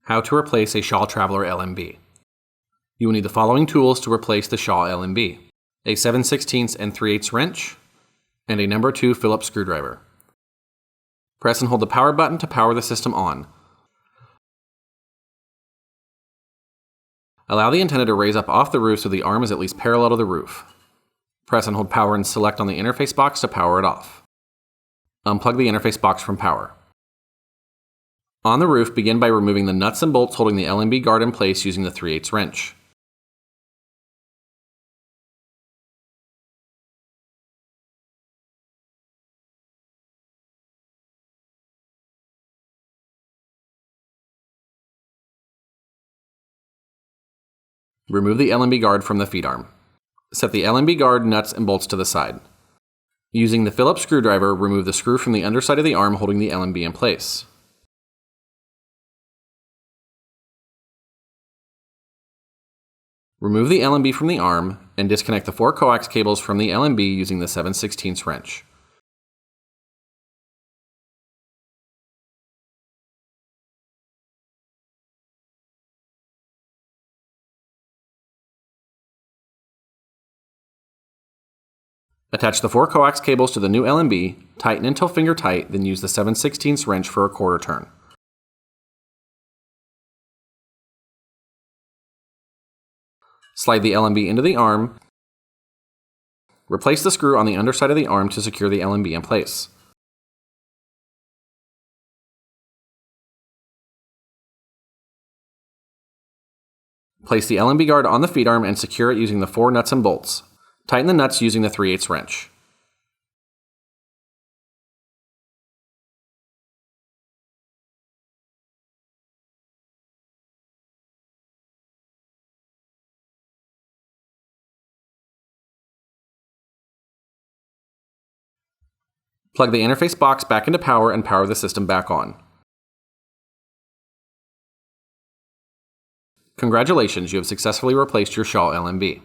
How to replace a Shaw Trav'ler LNB. You will need the following tools to replace the Shaw LNB: a 7/16 and 3/8 wrench, and a No. 2 Phillips screwdriver. Press and hold the power button to power the system on. Allow the antenna to raise up off the roof so the arm is at least parallel to the roof. Press and hold power and select on the interface box to power it off. Unplug the interface box from power. On the roof, begin by removing the nuts and bolts holding the LNB guard in place using the 3/8 wrench. Remove the LNB guard from the feed arm. Set the LNB guard, nuts, and bolts to the side. Using the Phillips screwdriver, remove the screw from the underside of the arm holding the LNB in place. Remove the LNB from the arm and disconnect the 4 coax cables from the LNB using the 7/16 wrench. Attach the 4 coax cables to the new LNB, tighten until finger tight, then use the 7/16 wrench for a quarter turn. Slide the LNB into the arm. Replace the screw on the underside of the arm to secure the LNB in place. Place the LNB guard on the feed arm and secure it using the 4 nuts and bolts. Tighten the nuts using the 3/8 wrench. Plug the interface box back into power and power the system back on. Congratulations, you have successfully replaced your Shaw LNB.